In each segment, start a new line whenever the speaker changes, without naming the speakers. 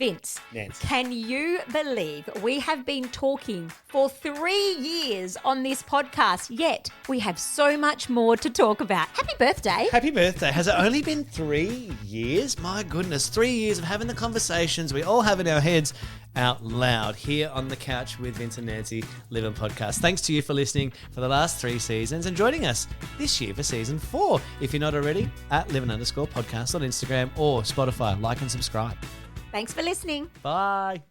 Vince,
Nancy.
can you believe we have been talking for 3 years on this podcast, yet we have so much more to talk about? Happy birthday.
Happy birthday. Has it only been 3 years? My goodness, 3 years of having the conversations we all have in our heads out loud here on the couch with Vince and Nancy Living Podcast. Thanks to you for listening for the last 3 seasons and joining us this year for season 4. If you're not already, at Living_podcast on Instagram or Spotify. Like and subscribe.
Thanks for listening.
Bye.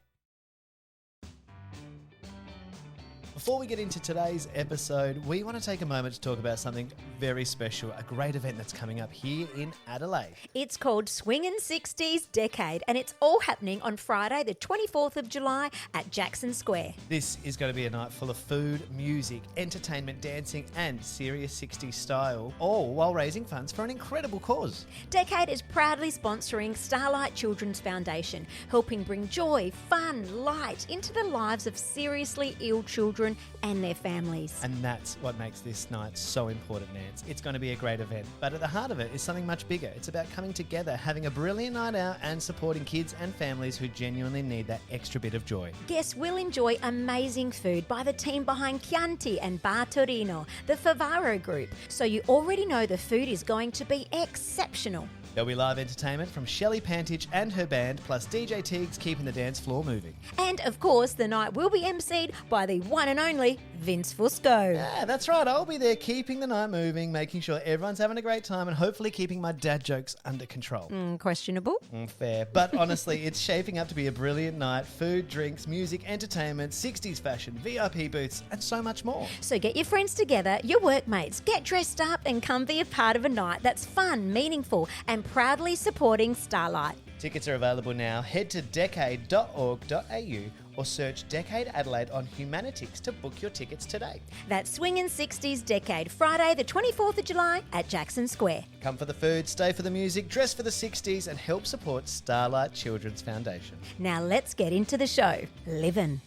Before we get into today's episode, we want to take a moment to talk about something very special, a great event that's coming up here in Adelaide.
It's called Swingin' 60s Decade, and it's all happening on Friday, the 24th of July at Jackson Square.
This is going to be a night full of food, music, entertainment, dancing, and serious 60s style, all while raising funds for an incredible cause.
Decade is proudly sponsoring Starlight Children's Foundation, helping bring joy, fun, light into the lives of seriously ill children and their families.
And that's what makes this night so important, Nance. It's going to be a great event, but at the heart of it is something much bigger. It's about coming together, having a brilliant night out, and supporting kids and families who genuinely need that extra bit of joy.
Guests will enjoy amazing food by the team behind Chianti and Bar Torino, the Favaro Group. So you already know the food is going to be exceptional.
There'll be live entertainment from Shelley Pantich and her band, plus DJ Teagues keeping the dance floor moving.
And of course, the night will be emceed by the one and only Vince Fusco.
Yeah, that's right. I'll be there keeping the night moving, making sure everyone's having a great time, and hopefully keeping my dad jokes under control.
Questionable.
Fair. But honestly, it's shaping up to be a brilliant night. Food, drinks, music, entertainment, 60s fashion, VIP booths, and so much more.
So get your friends together, your workmates, get dressed up and come be a part of a night that's fun, meaningful, and proudly supporting Starlight.
Tickets are available now. Head to decade.org.au or search Decade Adelaide on Humanitix to book your tickets today.
That's Swingin' 60s Decade, Friday the 24th of July at Jackson Square.
Come for the food, stay for the music, dress for the 60s, and help support Starlight Children's Foundation.
Now let's get into the show. Livin'.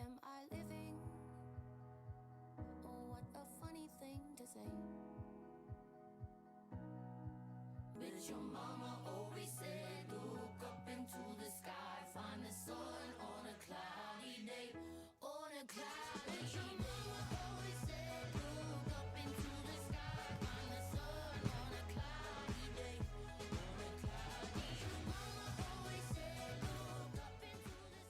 Am I living? Oh, what a funny thing to say. But your mama always said, look up into the sky, find the sun on a cloudy day, on a cloudy day. Your mama always said, look up into the sky, find the sun on a cloudy day, on a cloudy day. Your mama always said, look up into the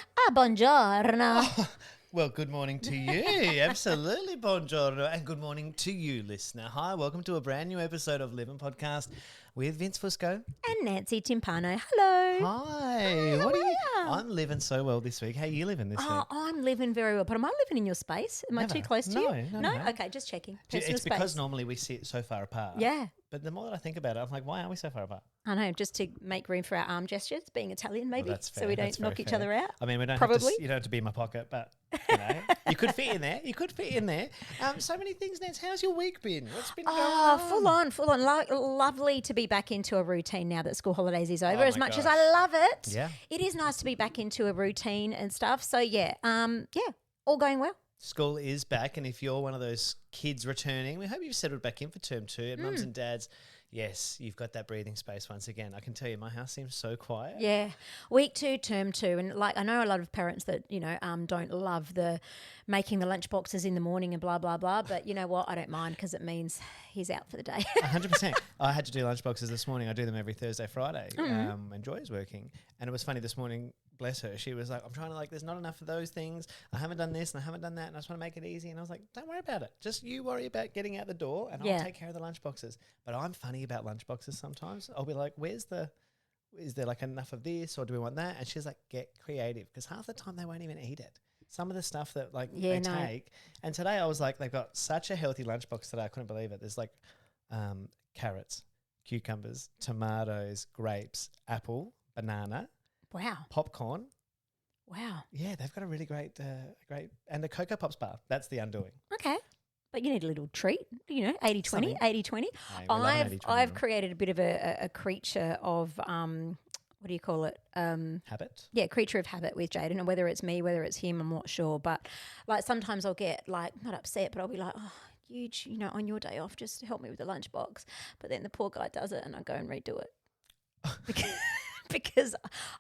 sky.
Buongiorno.
Well, good morning to you. Absolutely, buongiorno. And good morning to you, listener. Hi, welcome to a brand new episode of Living Podcast with Vince Fusco.
And Nancy Timpano. Hello.
Hi.
How
What are
are
you?
ya?
I'm living so well this week. How are you living this
Oh,
week?
I'm living very well. But am I living in your space? Am I
Never.
too close to
No,
you?
no, no.
Okay, just checking.
It's
Personal
because
space.
normally we sit so far apart.
Yeah.
But the more that I think about it, I'm like, why are we so far apart?
I know, just to make room for our arm gestures, being Italian maybe,
Well, that's fair.
so we
That's
don't
very
knock each
fair.
other out.
I mean, we don't
Probably.
you don't have to be in my pocket, but you know, you could fit in there. You could fit in there. So many things, Nance. How's your week been? What's been going on?
Full on. Lovely to be back into a routine now that school holidays is over.
Oh
As
my
much as
gosh.
I love it,
Yeah.
it is nice to be back into a routine and stuff. So yeah, all going well.
School is back, and if you're one of those kids returning, we hope you've settled back in for term 2. And mums and dads, yes, you've got that breathing space once again. I can tell you, my house seems so quiet.
Yeah, week 2, term 2, and like I know a lot of parents that don't love the making the lunch boxes in the morning and blah blah blah. But you know what? I don't mind because it means he's out for the day.
100%. I had to do lunch boxes this morning. I do them every Thursday, Friday. And Joy is working. And it was funny this morning, bless her, she was like, I'm trying to there's not enough of those things. I haven't done this and I haven't done that. And I just want to make it easy. And I was like, don't worry about it. Just you worry about getting out the door and
Yeah.
I'll take care of the lunch boxes. But I'm funny about lunch boxes sometimes. I'll be like, is there enough of this or do we want that? And she's like, get creative. Because half the time they won't even eat it. Some of the stuff that they take. And today I was like, they've got such a healthy lunchbox today. I couldn't believe it. There's carrots, cucumbers, tomatoes, grapes, apple, banana,
Wow.
popcorn.
Wow.
Yeah, they've got a really great, and the Cocoa Pops bar. That's the undoing.
Okay. But you need a little treat, 80-20,
Something.
80-20.
Hey, we love an 80-20
I've
rule.
created a bit of a creature of, what do you call it?
Habit.
Yeah, creature of habit with Jaden, and whether it's me, whether it's him, I'm not sure. But like sometimes I'll get not upset, but I'll be like, oh, huge, you know, on your day off, just help me with the lunchbox. But then the poor guy does it and I go and redo it. Because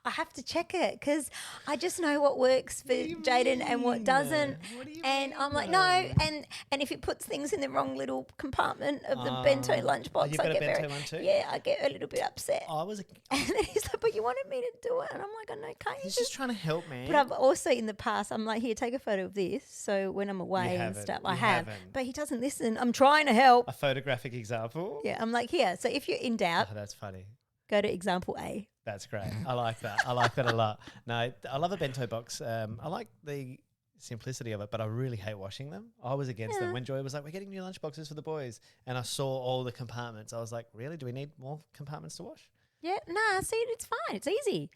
I have to check it because I just know what works for Jaden and what doesn't.
What do you
And
mean,
I'm like,
though?
no. And if it puts things in the wrong little compartment of the bento lunchbox,
you've
I
got a
get
bento
very,
one too?
yeah, I get a little bit upset.
I was
And then he's like, but you wanted me to do it. And I'm like, I know, can't you
he's
just.
just trying to help, man.
But I've also in the past, I'm like, here, take a photo of this. So when I'm away and
haven't.
stuff,
You
I have.
haven't.
But he doesn't listen. I'm trying to help.
A photographic example.
Yeah, I'm like, here. So if you're in doubt,
Oh, that's funny.
go to example A.
That's great. I like that. I like that a lot. No, I love a bento box. I like the simplicity of it, but I really hate washing them. I was against them when Joy was like, we're getting new lunch boxes for the boys. And I saw all the compartments. I was like, really? Do we need more compartments to wash?
Yeah, nah, see, it's fine. It's easy.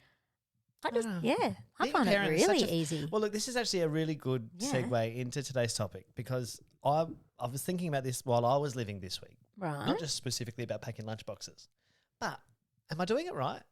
I just,
know.
yeah, I
Being a
find it
parent is
really
such a-
easy.
Well, look, this is actually a really good
Yeah.
segue into today's topic because I was thinking about this while I was living this week,
Right.
not just specifically about packing lunch boxes, but am I doing it right?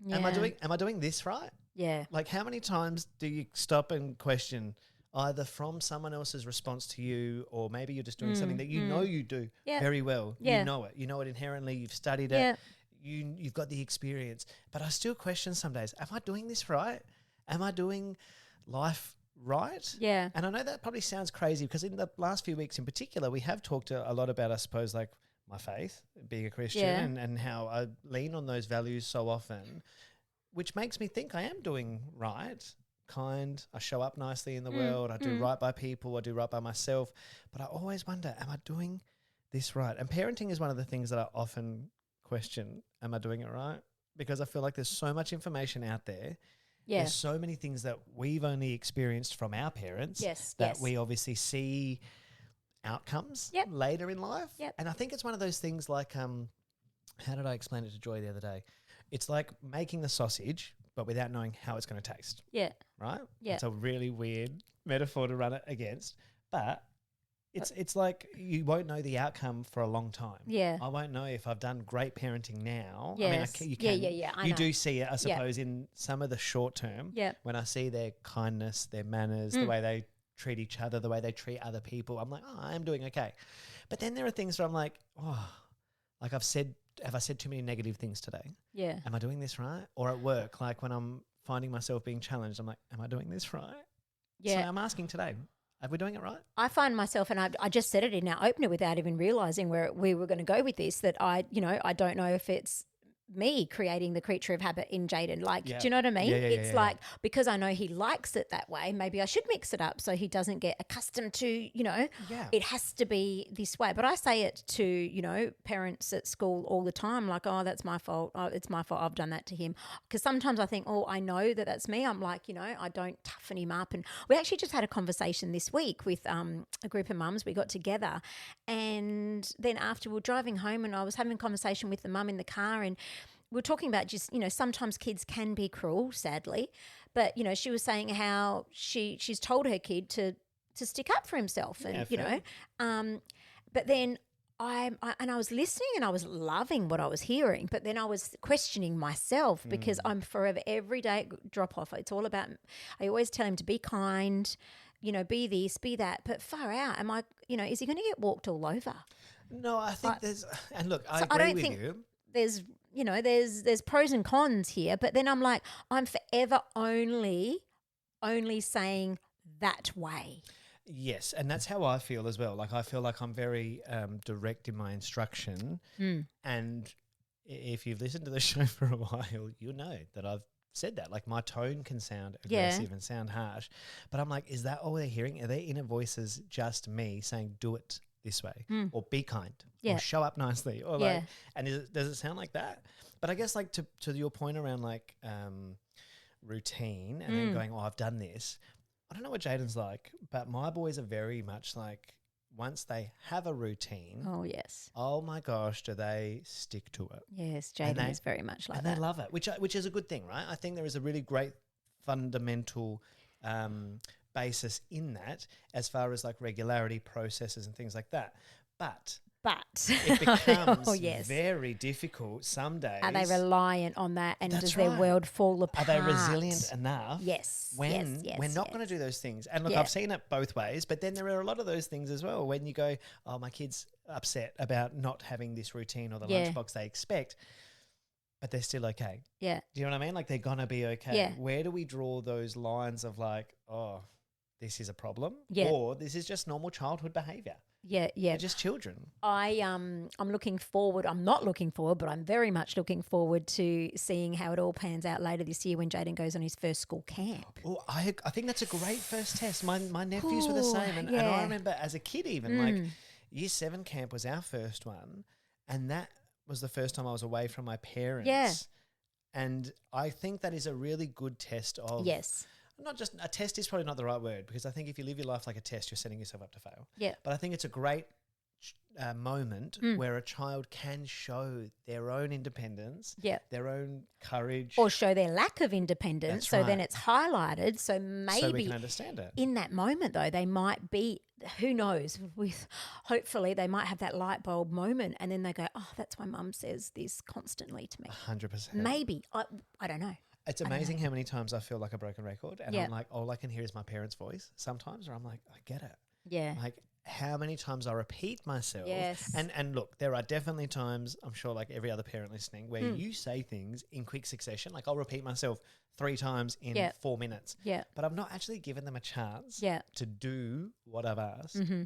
yeah.
Am I doing this right?
Yeah.
Like, how many times do you stop and question either from someone else's response to you, or maybe you're just doing something that you know you do
Yeah.
very well.
Yeah.
You know it inherently. You've studied
Yeah.
it. You've got the experience. But I still question some days: am I doing this right? Am I doing life right?
Yeah.
And I know that probably sounds crazy because in the last few weeks, in particular, we have talked a lot about, I suppose, like my faith, being a Christian,
Yeah.
and how I lean on those values so often, which makes me think I am doing right, kind. I show up nicely in the world. I do right by people. I do right by myself. But I always wonder, am I doing this right? And parenting is one of the things that I often question. Am I doing it right? Because I feel like there's so much information out there.
Yeah.
There's so many things that we've only experienced from our parents
Yes,
that
yes.
we obviously see outcomes
Yep.
later in life.
Yep.
And I think it's one of those things like, how did I explain it to Joy the other day? It's like making the sausage, but without knowing how it's going to taste,
Yeah.
right?
Yeah.
It's a really weird metaphor to run it against, but it's like you won't know the outcome for a long time.
Yeah.
I won't know if I've done great parenting now.
Yes.
You
Yeah,
can.
yeah, I
You
know.
do see it, I suppose, in some of the short term.
Yeah.
When I see their kindness, their manners, the way they treat each other, the way they treat other people, I'm like, oh, I am doing okay. But then there are things where I'm like, oh, like have I said too many negative things today?
Yeah.
Am I doing this right? Or at work, like when I'm finding myself being challenged, I'm like, am I doing this right?
Yeah.
So I'm asking today, are we doing it right?
I find myself, and I just said it in our opener without even realizing where we were going to go with this, that I don't know if it's me creating the creature of habit in Jaden. Like,
Yeah.
do you know what I mean?
Yeah, yeah,
It's
yeah,
like, because I know he likes it that way, maybe I should mix it up so he doesn't get accustomed to,
Yeah.
it has to be this way. But I say it to, parents at school all the time, like, oh, that's my fault. Oh, it's my fault. I've done that to him. Because sometimes I think, oh, I know that that's me. I'm like, I don't toughen him up. And we actually just had a conversation this week with a group of mums. We got together, and then after we were driving home, and I was having a conversation with the mum in the car, and we were talking about just, sometimes kids can be cruel, sadly. But, she was saying how she's told her kid to stick up for himself. And,
fair.
but then I was listening and I was loving what I was hearing. But then I was questioning myself because I'm forever, every day drop off. It's all about, I always tell him to be kind, be this, be that. But far out, am I, is he going to get walked all over?
No, I think there's, and look, I
So I
agree
don't
with
think
you.
there's there's pros and cons here, but then I'm like, I'm forever only saying that way.
Yes, and that's how I feel as well. Like I feel like I'm very direct in my instruction, and if you've listened to the show for a while, you know that I've said that. Like my tone can sound aggressive and sound harsh, but I'm like, is that all they're hearing? Are their inner voices just me saying, "Do it this way," or "Be kind,"
Yeah.
or "Show up nicely," or
Yeah.
like? And does it sound like that? But I guess like to your point around like routine and then going, "Oh, I've done this." I don't know what Jaden's like, but my boys are very much like once they have a routine,
Oh yes,
oh my gosh, do they stick to it?
yes.
And
Jaden
they-
is very much like
And
that.
they love it, which is a good thing, right? I think there is a really great fundamental basis in that as far as like regularity processes and things like that. But
But
it becomes
oh, yes.
very difficult some days.
Are they reliant on that, and
That's
does their
right.
world fall
Are
apart?
they resilient enough?
Yes.
When
yes,
we're not
yes.
going to do those things. And look,
Yeah.
I've seen it both ways, but then there are a lot of those things as well. When you go, oh, my kid's upset about not having this routine or the
Yeah.
lunchbox they expect, but they're still okay.
Yeah.
Do you know what I mean? Like they're going to be okay.
Yeah.
Where do we draw those lines of like, oh, this is a problem?
Yeah.
Or this is just normal childhood behavior?
Yeah. Yeah.
They're just children.
I'm looking forward. I'm not looking forward, but I'm very much looking forward to seeing how it all pans out later this year when Jaden goes on his first school camp.
Oh, I think that's a great first test. My nephews were the
Ooh,
same. And I
yeah.
remember as a kid even, like year 7 camp was our first one. And that was the first time I was away from my parents.
Yeah.
And I think that is a really good test of
Yes.
not just a test is probably not the right word, because I think if you live your life like a test, you're setting yourself up to fail.
Yeah.
But I think it's a great moment where a child can show their own independence,
Yeah.
their own courage,
Or show their lack of independence.
That's
So then
right.
it's highlighted. So
so we
maybe
can understand it.
in that moment though, they might be, who knows, with hopefully they might have that light bulb moment and then they go, oh, that's why mum says this constantly to me.
100%.
Maybe. I don't know.
It's amazing how many times I feel like a broken record, and
Yeah.
I'm like, all I can hear is my parents' voice sometimes, or I'm like, I get it.
Yeah.
Like how many times I repeat myself.
Yes.
And look, there are definitely times, I'm sure like every other parent listening, where you say things in quick succession. Like I'll repeat myself 3 times in
Yeah.
4 minutes.
Yeah.
But I've not actually given them a chance
Yeah.
to do what I've asked.
Mm-hmm.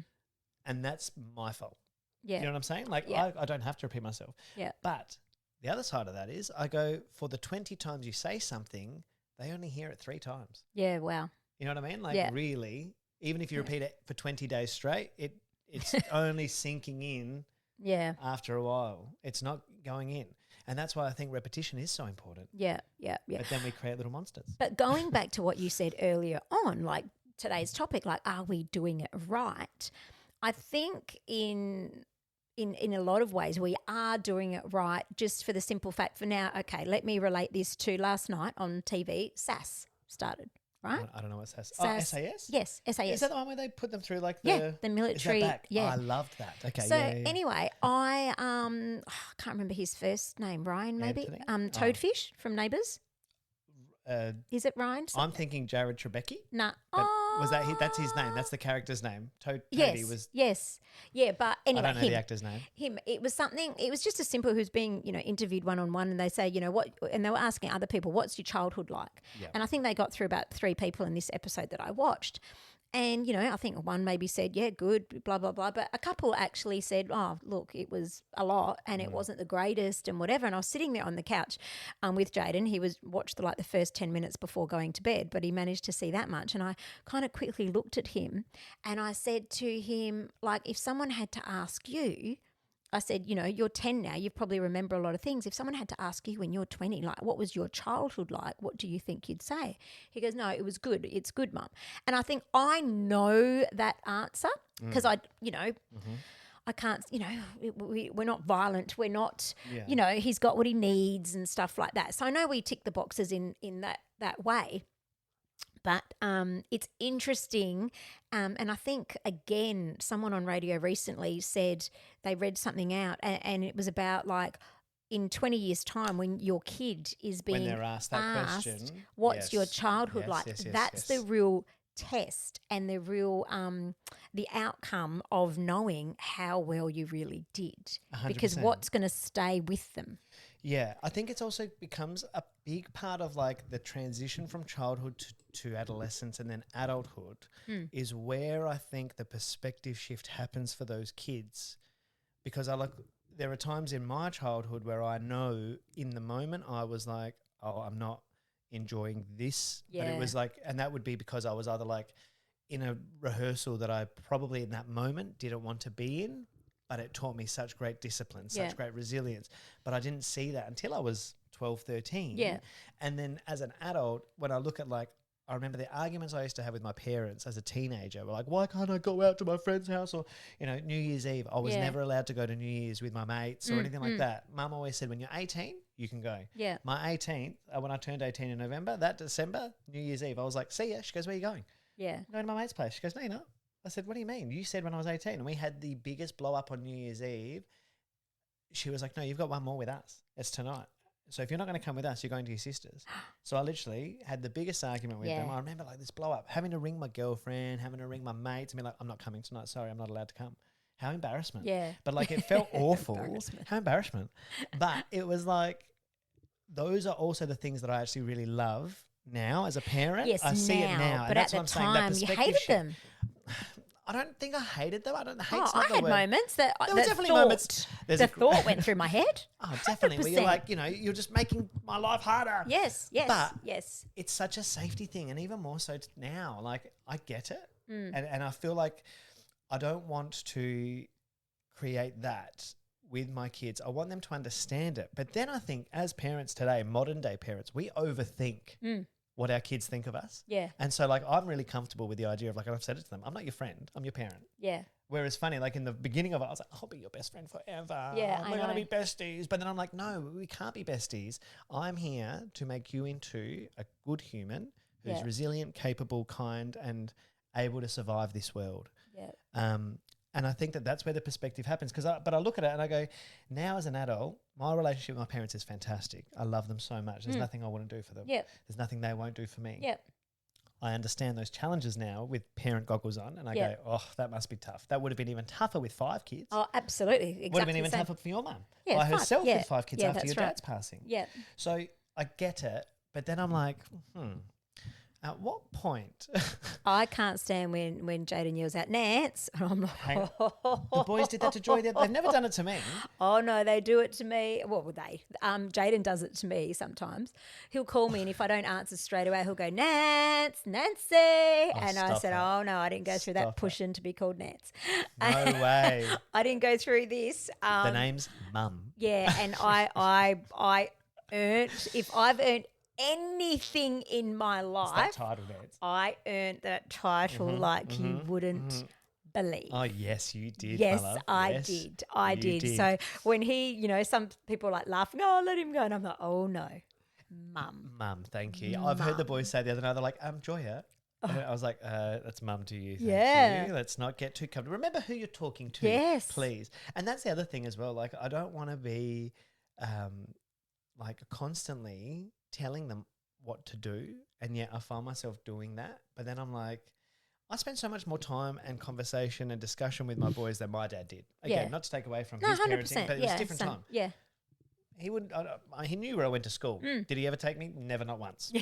And that's my fault.
Yeah.
You know what I'm saying? Like
Yeah.
I don't have to repeat myself.
Yeah.
But the other side of that is I go, for the 20 times you say something, they only hear it 3 times.
Yeah. Wow.
You know what I mean? Like
Yeah.
really, even if you repeat it for 20 days straight, it's only sinking in
Yeah.
after a while. It's not going in. And that's why I think repetition is so important.
Yeah. Yeah. Yeah.
But then we create little monsters.
But going back to what you said earlier on, like today's topic, like, are we doing it right? I think in a lot of ways we are doing it right, just for the simple fact for now, okay, let me relate this to last night on TV, SAS started, right?
I don't know what SAS.
SAS.
SAS?
Yes, SAS.
Is that the one where they put them through like the...
Yeah, the
Is
military.
that back?
Yeah.
I loved that. Okay,
So
yeah.
anyway, I can't remember his first name, Ryan maybe?
Anthony?
Toadfish from Neighbours. Is it Ryan?
I'm thinking Jared Trebecki.
Nah.
Was that that's his name? That's the character's name. Toady
Yes,
was...
yes. Yeah, but
I
anyway,
don't know the actor's name.
him. It was something. It was just a simple who's being, interviewed one-on-one, and they say, what, and they were asking other people, what's your childhood like?
Yeah.
And I think they got through about 3 people in this episode that I watched. And, I think one maybe said, yeah, good, blah, blah, blah. But a couple actually said, oh, look, it was a lot and it wasn't the greatest and whatever. And I was sitting there on the couch with Jaden. He watched the first 10 minutes before going to bed, but he managed to see that much. And I kind of quickly looked at him and I said to him, like, if someone had to ask you, I said, you're 10 now, you probably remember a lot of things. If someone had to ask you when you're 20, like, what was your childhood like? What do you think you'd say? He goes, no, it was good. It's good, Mum. And I think I know that answer because I can't, we're not violent. We're not, he's got what he needs and stuff like that. So I know we tick the boxes in that way. But it's interesting. And I think, again, someone on radio recently said they read something out and it was about like in 20 years' time when your kid is being
When they're asked that question.
what's your
Yes.
childhood
Yes,
like?
yes, yes,
That's
yes.
the real test and the real the outcome of knowing how well you really did. Because
100%.
what's going to stay with them?
Yeah, I think it's also becomes a big part of like the transition from childhood to adolescence and then adulthood is where I think the perspective shift happens for those kids. Because there are times in my childhood where I know in the moment I was like, oh, I'm not enjoying this. But
Yeah.
it was like, and that would be because I was either like in a rehearsal that I probably in that moment didn't want to be in, but it taught me such great discipline, such
Yeah.
great resilience. But I didn't see that until I was 12, 13.
Yeah.
And then as an adult, when I look at I remember the arguments I used to have with my parents as a teenager were like, why can't I go out to my friend's house? Or, New Year's Eve. I was
Yeah.
never allowed to go to New Year's with my mates or anything like that. Mum always said, when you're 18, you can go.
Yeah.
My 18th, when I turned 18 in November, that December, New Year's Eve, I was like, see ya. She goes, where are you going?
Yeah.
I'm going to my mate's place. She goes, no, you're not. I said, what do you mean? You said when I was 18 and we had the biggest blow up on New Year's Eve. She was like, no, you've got one more with us. It's tonight. So if you're not going to come with us, you're going to your sister's. So I literally had the biggest argument with them. I remember like this blow up, having to ring my girlfriend, having to ring my mates and be like, I'm not coming tonight. Sorry, I'm not allowed to come. How embarrassment.
Yeah.
But like it felt awful. How embarrassment. But it was like, those are also the things that I actually really love now as a parent.
Yes,
I see it now.
But
and
at the time, you hated them.
I don't think I hated them. I don't hate.
I had moments that
There were definitely moments.
The thought went through my head.
Oh, definitely. Where you're like, you're just making my life harder.
Yes,
But
yes.
it's such a safety thing, and even more so now. Like I get it,
Mm.
and I feel like I don't want to create that with my kids. I want them to understand it. But then I think as parents today, modern day parents, we overthink what our kids think of us.
Yeah.
And so like I'm really comfortable with the idea of like, and I've said it to them, I'm not your friend, I'm your parent.
Yeah.
Whereas funny, like in the beginning of it, I was like, I'll be your best friend forever.
Yeah, I
We're going to
know.
be besties. But then I'm like, no, we can't be besties. I'm here to make you into a good human who's
Yeah.
resilient, capable, kind, and able to survive this world.
Yeah.
And I think that that's where the perspective happens. But I look at it and I go, now as an adult, my relationship with my parents is fantastic. I love them so much. There's nothing I wouldn't do for them.
Yep.
There's nothing they won't do for me.
Yep.
I understand those challenges now with parent goggles on, and I
Yeah.
go, oh, that must be tough. That would have been even tougher with 5 kids.
Oh, absolutely. Exactly.
Would have been even
the same.
tougher for your mum.
Yeah,
By
5,
herself
yeah.
with 5 kids
Yeah,
after
that's
your
right.
dad's passing.
Yeah.
So I get it, but then I'm like, at what point?
I can't stand when Jaden yells out, Nance. And I'm like,
Hang the boys did that to Joy. They've never done it to me.
oh, no, they do it to me. What would they? Jaden does it to me sometimes. He'll call me and if I don't answer straight away, he'll go, Nance, Nancy. And I
stop
said,
that.
oh, no, I didn't go through that
Stop it.
pushing to be called Nance.
No way.
I didn't go through this.
The name's Mum.
Yeah, and I earned, if I've earned anything in my
It's that
life,
title, Nance.
I earned that title like you wouldn't believe.
Oh, yes, you did,
Yes,
my love.
I
Yes,
did. I
you
did. So when he, some people are like laughing, oh, let him go. And I'm like, oh, no, Mum.
Mum, thank you. I've heard the boys say the other night, they're like, Joya. And I was like, that's Mum to you. Thank
Yeah.
you. Let's not get too comfortable. Remember who you're talking to,
Yes.
please. And that's the other thing as well. Like, I don't want to be like constantly telling them what to do. And yet I find myself doing that. But then I'm like, I spend so much more time and conversation and discussion with my boys than my dad did. Again,
Yeah.
not to take away from
No,
his
100%.
parenting, but it was a different time.
Yeah.
He would. He knew where I went to school.
Mm.
Did he ever take me? Never, not once.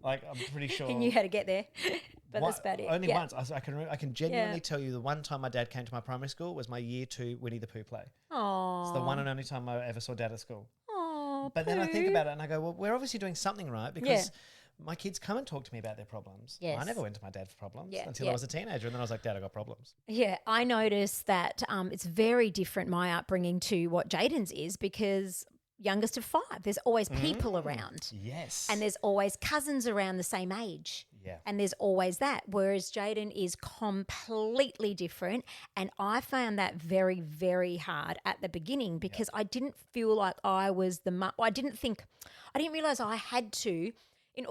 Like I'm pretty sure
He knew how to get there. But that's about it.
Only
Yeah.
once. I can genuinely tell you the one time my dad came to my primary school was my year 2 Winnie the Pooh play.
Oh.
It's the one and only time I ever saw Dad at school.
Oh,
But then I think about it and I go, well, we're obviously doing something right because my kids come and talk to me about their problems.
Yes.
I never went to my dad for problems until
yeah.
I was a teenager, and then I was like, Dad, I got problems.
Yeah, I noticed that it's very different, my upbringing, to what Jaden's is, because youngest of 5, there's always people around.
Yes.
And there's always cousins around the same age.
Yeah.
And there's always that. Whereas Jaden is completely different. And I found that very, very hard at the beginning because I didn't feel like I was the mum. I didn't realize I had to, in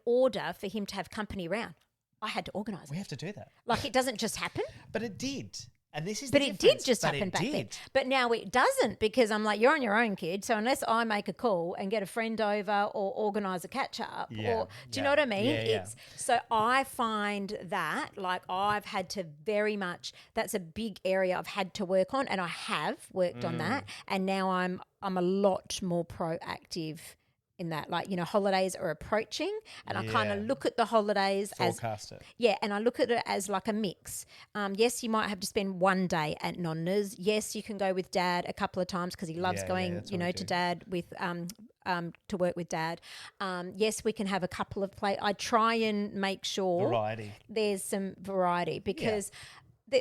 order for him to have company around, I had to organise
We
it.
have to do that.
Like it doesn't just happen.
But it did. And this is
But
the
it did
difference.
just
But
happen
it
back then.
did.
But now it doesn't, because I'm like, you're on your own, kid. So unless I make a call and get a friend over or organise a catch up,
Yeah,
or do you
yeah,
know what I mean?
yeah, yeah.
So I find that like I've had to that's a big area I've had to work on, and I have worked on that. And now I'm a lot more proactive in that. Like, holidays are approaching, and I kind
Yeah.
of look at the holidays as
Forecast it.
yeah, and I look at it as like a mix. Yes, you might have to spend one day at Nonna's. Yes, you can go with Dad a couple of times because he loves
Yeah,
going,
that's what we
to
do.
Dad with to work with Dad. Yes, we can have a couple of I try and make sure
Variety.
there's some variety because.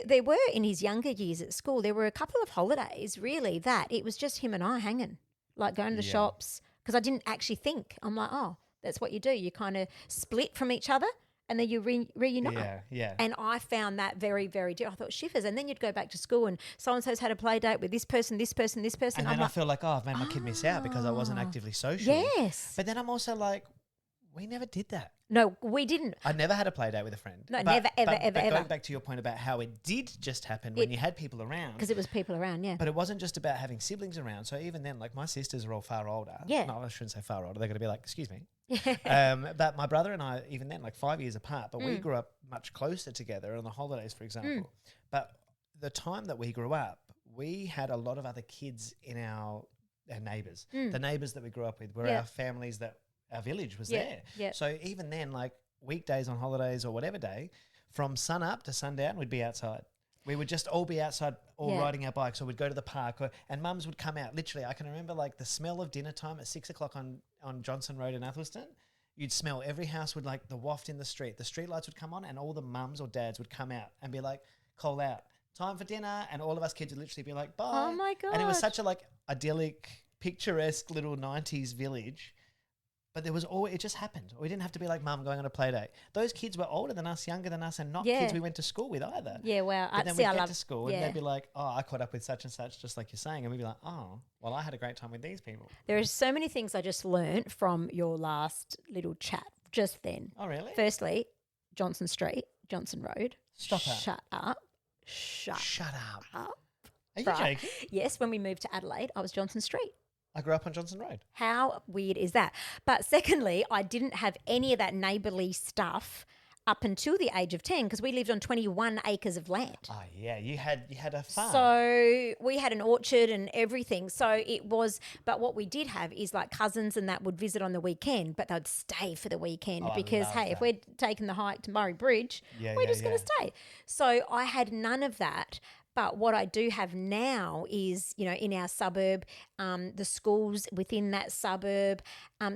There were, in his younger years at school, there were a couple of holidays really that it was just him and I hanging, like going to the
Yeah.
shops, because I didn't actually think. I'm like, oh, that's what you do. You kind of split from each other and then you reunite.
Yeah, yeah.
And I found that very, very different. I thought, shivers. And then you'd go back to school and so-and-so's had a play date with this person, this person, this person.
And
I'm
then I
like,
feel like, I've made my kid miss out because I wasn't actively social.
yes.
But then I'm also like, We never did that.
No, we didn't.
I never had a play date with a friend.
No, never, ever, ever,
But
ever.
going back to your point about how it did just happen when you had people around.
Because it was people around, yeah.
But it wasn't just about having siblings around. So even then, like my sisters are all far older.
Yeah.
No, I shouldn't say far older. They're going to be like, excuse me. But my brother and I, even then, like 5 years apart, but we grew up much closer together on the holidays, for example. But the time that we grew up, we had a lot of other kids in our neighbours. The neighbours that we grew up with were our families that our village was there.
Yeah.
So even then, like weekdays on holidays or whatever day, from sun up to sundown, we'd be outside. We would just all be outside, all riding our bikes, or we'd go to the park, and mums would come out. Literally, I can remember like the smell of dinner time at 6 o'clock on Johnson Road in Athelston. You'd smell every house would like the waft in the street. The street lights would come on, and all the mums or dads would come out and be like, call out, time for dinner, and all of us kids would literally be like, bye.
Oh my God.
And it was such a like idyllic, picturesque little 90s village. But there was always, it just happened. We didn't have to be like mum going on a play date. Those kids were older than us, younger than us, and not kids we went to school with either.
Yeah, wow.
But then we'd get to school and
yeah.
they'd be like, oh, I caught up with such and such, just like you're saying. And we'd be like, oh, well, I had a great time with these people.
There are so many things I just learnt from your last little chat just then.
Oh, really?
Firstly, Johnson Street, Johnson Road.
Stop it.
Shut up. Shut
up.
up.
Are you
Right.
joking?
Yes, when we moved to Adelaide, I was Johnson Street.
I grew up on Johnson Road.
How weird is that? But secondly, I didn't have any of that neighbourly stuff up until the age of 10 because we lived on 21 acres of land.
Oh, yeah. You had a farm.
So we had an orchard and everything. So it was, but what we did have is like cousins and that would visit on the weekend, but they'd stay for the weekend
Oh, I
because,
love
hey,
that.
if we're taking the hike to Murray Bridge, we're just going to stay. So I had none of that. But what I do have now is, you know, in our suburb, the schools within that suburb,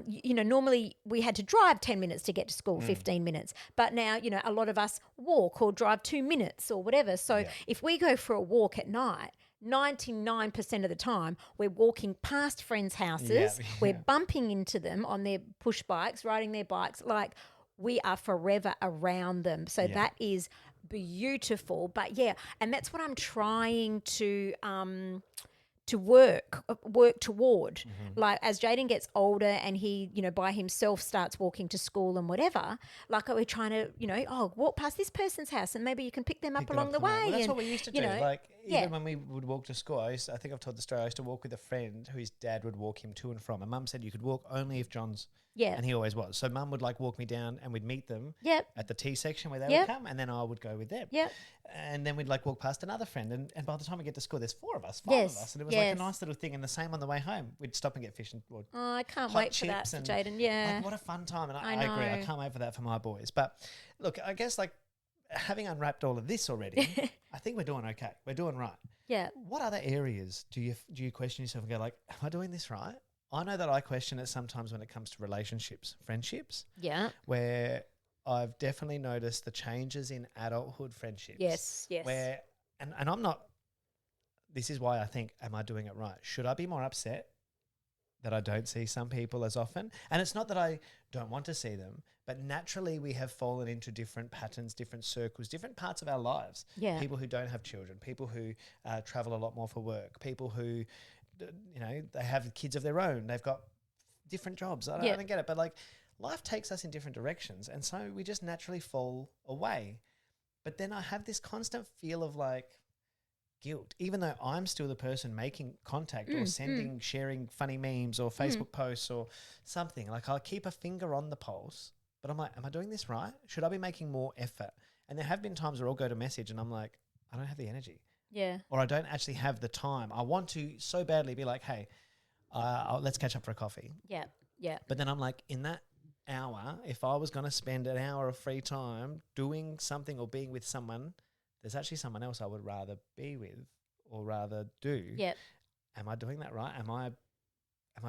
you know, normally we had to drive 10 minutes to get to school, 15 minutes. But now, you know, a lot of us walk or drive 2 minutes or whatever. So if we go for a walk at night, 99% of the time, we're walking past friends' houses, we're bumping into them on their push bikes, riding their bikes, like we are forever around them. So that is beautiful. But yeah, and that's what I'm trying to work toward. Like as Jaden gets older and he, you know, by himself starts walking to school and whatever, like we're trying to, you know, walk past this person's house and maybe you can pick them up along the way.
Well, that's
and,
what we used to do.
you know,
Like even when we would walk to school, I think I've told the story. I used to walk with a friend whose dad would walk him to and from. And mum said you could walk only if John's.
Yeah.
And he always was. So mum would like walk me down and we'd meet them at the tea section where they would come, and then I would go with them.
Yep.
And then we'd like walk past another friend, and by the time we get to school, there's 4 of us, 5 of us. And it was like a nice little thing. And the same on the way home. We'd stop and get fish and
Oh, I can't
hot
wait for that
chips
for
and,
Jaden. Yeah.
Like what a fun time. And I
I
agree. I
know.
can't wait for that for my boys. But look, I guess like having unwrapped all of this already, I think we're doing okay. We're doing right.
Yeah.
What other areas do you question yourself and go like, am I doing this right? I know that I question it sometimes when it comes to relationships, friendships,
Yeah.
where I've definitely noticed the changes in adulthood friendships.
Yes. Yes.
Where, and I'm not, this is why I think, am I doing it right? Should I be more upset that I don't see some people as often? And it's not that I don't want to see them, but naturally we have fallen into different patterns, different circles, different parts of our lives.
Yeah.
People who don't have children, people who travel a lot more for work, people who, you know, they have kids of their own. They've got different jobs. I don't get it. But like life takes us in different directions. And so we just naturally fall away. But then I have this constant feel of like guilt, even though I'm still the person making contact or sending, sharing funny memes or Facebook posts or something. Like I'll keep a finger on the pulse, but I'm like, am I doing this right? Should I be making more effort? And there have been times where I'll go to message and I'm like, I don't have the energy.
Yeah.
Or I don't actually have the time. I want to so badly be like, hey, let's catch up for a coffee.
Yeah. Yeah.
But then I'm like, in that hour, if I was going to spend an hour of free time doing something or being with someone, there's actually someone else I would rather be with or rather do.
Yeah.
Am I doing that right? Am I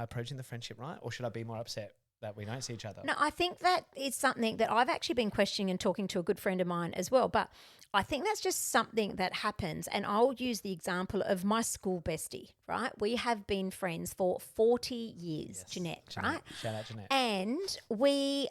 approaching the friendship right? Or should I be more upset that we don't see each other?
No, I think that is something that I've actually been questioning and talking to a good friend of mine as well. But I think that's just something that happens. And I'll use the example of my school bestie, right? We have been friends for 40 years,
Yes,
Jeanette, right?
Shout out Jeanette.
And we're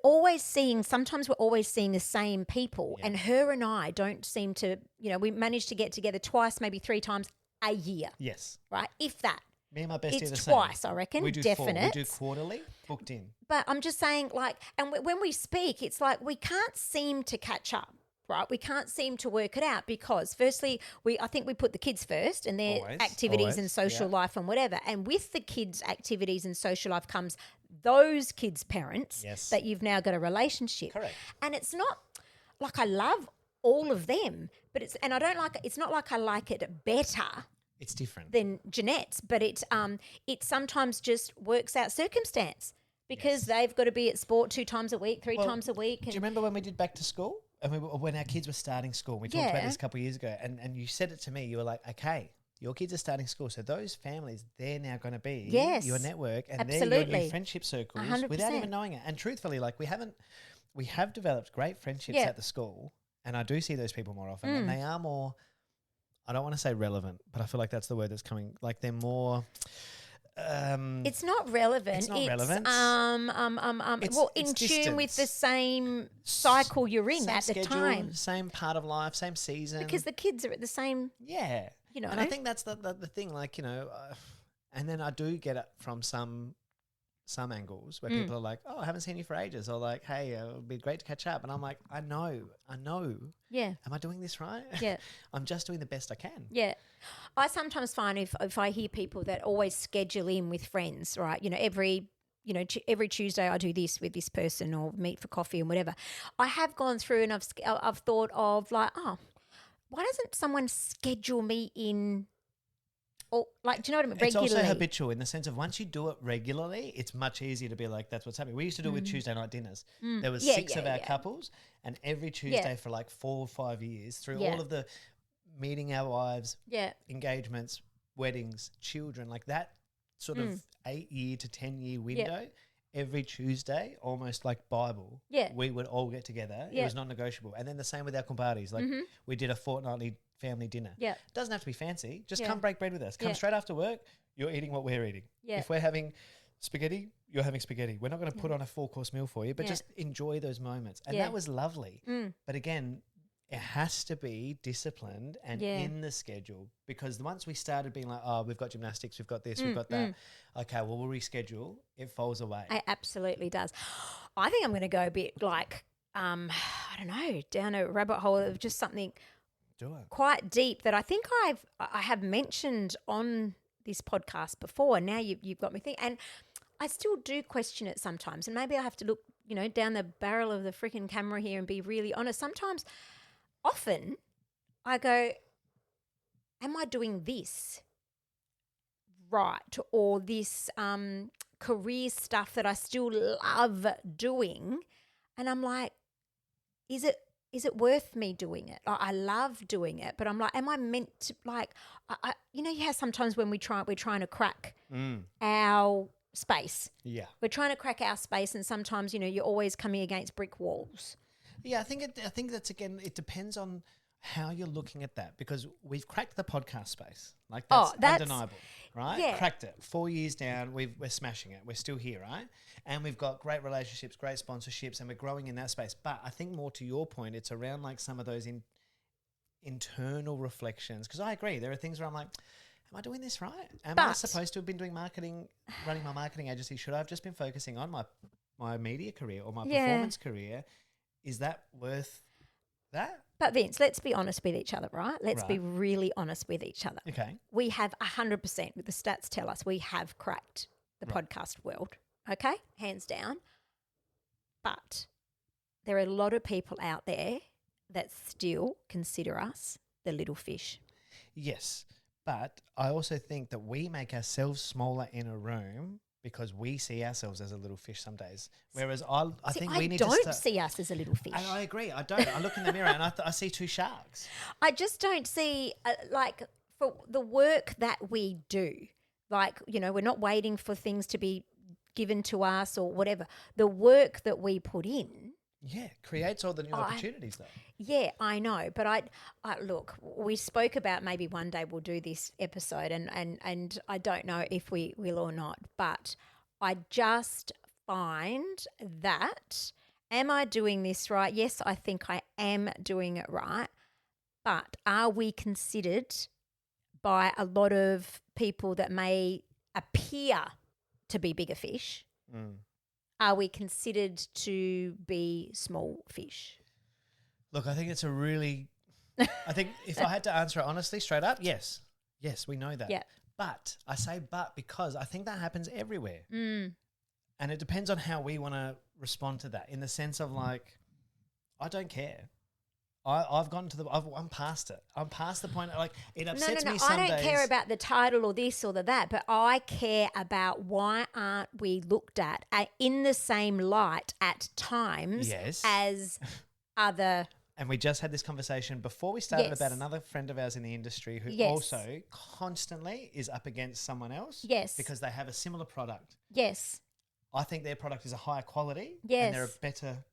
always seeing, sometimes we're always seeing the same people. And her and I don't seem to, you know, we manage to get together twice, maybe 3 times a year,
Yes.
right? If that.
Me and my bestie are
it's
the same.
twice, I reckon,
We do
definite.
We do quarterly, booked in.
But I'm just saying, like, and when we speak, it's like we can't seem to catch up, right? We can't seem to work it out because, firstly, I think we put the kids first and their
Always,
activities and
always,
social
yeah.
life and whatever. And with the kids' activities and social life comes those kids' parents
Yes.
that you've now got a relationship.
Correct.
And it's not like I love all of them, but I don't like it's not like I like it better
It's different.
than Jeanette's, but it sometimes just works out circumstance because they've got to be at sport 2 times a week, 3
Well,
times a week.
Do you
And
remember when we did back to school? And when our kids were starting school, we talked about
Yeah.
this a couple of years ago, and you said it to me. You were like, okay, your kids are starting school, so those families, they're now going to be
Yes,
your network, and they're your
absolutely.
new friendship circles
100%.
without even knowing it. And truthfully, like we have developed great friendships
Yeah.
at the school, and I do see those people more often, and they are more. I don't want to say relevant, but I feel like that's the word that's coming. Like they're more.
it's not relevant.
It's not relevant.
Well, in
it's
tune with the
distance.
same cycle you're in
same
at the
schedule,
time,
same part of life, same season.
because the kids are at the same.
Yeah.
You know.
And I think that's the thing, like, and then I do get it from some angles where people are like, oh, I haven't seen you for ages. Or like, hey, it would be great to catch up. And I'm like, I know.
Yeah.
Am I doing this right?
Yeah.
I'm just doing the best I can.
Yeah. I sometimes find if I hear people that always schedule in with friends, right? Every Tuesday I do this with this person or meet for coffee and whatever. I have gone through and I've thought of like, oh, why doesn't someone schedule me in? Or like, do you know what I mean?
It's
Regularly.
also habitual in the sense of once you do it regularly, it's much easier to be like, that's what's happening. We used to do it with Tuesday night dinners. There was
Yeah,
6 of
yeah,
our
yeah.
couples, and every Tuesday for like 4 or 5 years, through
Yeah.
all of the meeting our wives,
Yeah.
engagements, weddings, children, like that sort of 8-year to 10-year window, every Tuesday, almost like Bible,
Yeah.
we would all get together. It
Yeah.
was non-negotiable. And then the same with our comparties. Like we did a fortnightly family dinner.
Yeah.
Doesn't have to be fancy. Just
Yeah.
come break bread with us. Come
Yeah.
straight after work. You're eating what we're eating.
Yeah.
If we're having spaghetti, you're having spaghetti. We're not going to put on a 4-course meal for you, but
Yeah.
just enjoy those moments. And
Yeah.
that was lovely. But again, it has to be disciplined and
Yeah.
in the schedule, because once we started being like, oh, we've got gymnastics, we've got this, we've got that. Okay, well, we'll reschedule. It falls away.
It absolutely does. I think I'm going to go a bit like, I don't know, down a rabbit hole of just something
Do it.
quite deep that I think I have mentioned on this podcast before. Now you've got me thinking, and I still do question it sometimes. And maybe I have to look, down the barrel of the freaking camera here and be really honest. Often I go, am I doing this right, or this career stuff that I still love doing? And I'm like, is it worth me doing it? I love doing it, but I'm like, am I meant to, like, sometimes when we're trying to crack our space.
Yeah.
We're trying to crack our space, and sometimes, you're always coming against brick walls.
Yeah, I think that's, again, it depends on how you're looking at that, because we've cracked the podcast space. Like that's undeniable, right?
Yeah.
Cracked it. 4 years down, we're smashing it. We're still here, right? And we've got great relationships, great sponsorships, and we're growing in that space. But I think more to your point, it's around like some of those internal reflections. Because I agree, there are things where I'm like, am I doing this right? Am I supposed to have been doing marketing, running my marketing agency? Should I have just been focusing on my media career or my performance career? Is that worth that?
But Vince, let's be honest with each other, right? Let's be
Right.
really honest with each other.
Okay.
We have 100%, the stats tell us, we have cracked the podcast world, okay? Hands down. But there are a lot of people out there that still consider us the little fish.
Yes. But I also think that we make ourselves smaller in a room because we see ourselves as a little fish some days. Whereas I think we need to
don't
start.
see us as a little fish.
And I agree. I don't. I look in the mirror and I see 2 sharks.
I just don't see, for the work that we do, we're not waiting for things to be given to us or whatever. The work that we put in.
Yeah, creates all the new opportunities though.
Yeah, I know. But I look, we spoke about maybe one day we'll do this episode, and I don't know if we will or not, but I just find that, am I doing this right? Yes, I think I am doing it right. But are we considered by a lot of people that may appear to be bigger fish, are we considered to be small fish?
Look, I think it's a really. I think if I had to answer it honestly, straight up, yes, we know that.
Yeah.
But I say but because I think that happens everywhere, and it depends on how we want to respond to that. In the sense of like, I don't care. I've gone to I'm past it. I'm past the point. Like it upsets me some
I don't
days.
care about the title or this or that, but I care about why aren't we looked at in the same light at times
Yes.
as other.
And we just had this conversation before we started
Yes.
about another friend of ours in the industry who
Yes.
also constantly is up against someone else.
Yes.
Because they have a similar product.
Yes.
I think their product is a higher quality.
Yes.
And they're a better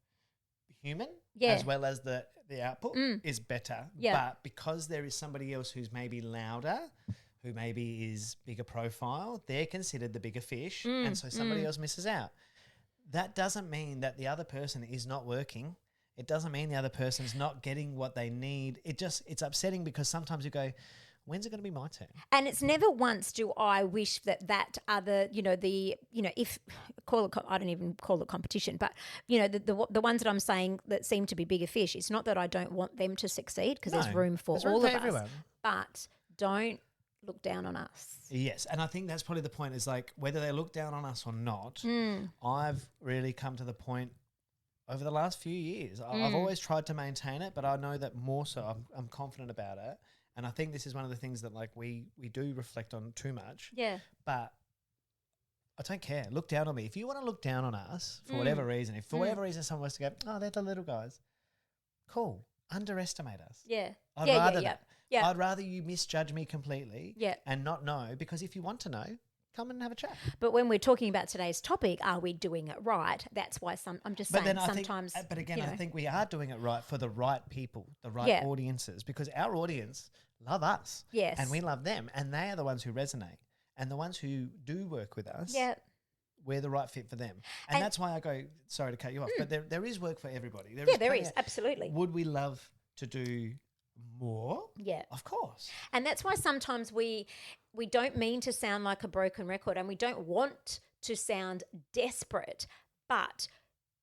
human.
Yeah.
As well as the output is better.
Yeah.
But because there is somebody else who's maybe louder, who maybe is bigger profile, they're considered the bigger fish. And so somebody else misses out. That doesn't mean that the other person is not working. It doesn't mean the other person's not getting what they need. It's upsetting because sometimes you go, when's it going to be my turn?
And it's never once do I wish that other, if I don't even call it competition, but the ones that I'm saying that seem to be bigger fish. It's not that I don't want them to succeed because there's
No,
room for
there's room
all
for
of
everyone.
us. But don't look down on us.
Yes, and I think that's probably the point is like whether they look down on us or not, I've really come to the point over the last few years. I've always tried to maintain it, but I know that more so I'm confident about it. And I think this is one of the things that like we do reflect on too much.
Yeah.
But I don't care. Look down on me. If you want to look down on us for whatever reason, if for whatever reason someone wants to go, oh, they're the little guys, cool. Underestimate us.
Yeah.
I'd
yeah,
rather
yeah,
that.
yeah.
I'd rather you misjudge me completely
Yeah.
and not know, because if you want to know, come and have a chat.
But when we're talking about today's topic, are we doing it right? That's why I'm just saying
I think,
sometimes.
but again,
you know,
I think we are doing it right for the right people, the right
Yeah.
audiences, because our audience love us.
Yes.
And we love them. And they are the ones who resonate. And the ones who do work with us,
yeah.
we're the right fit for them. And that's why I go, sorry to cut you off, but there is work for everybody.
Yeah, there
plenty
is.
of-
Absolutely.
Would we love to do more?
Yeah.
Of course.
And that's why sometimes we don't mean to sound like a broken record and we don't want to sound desperate, but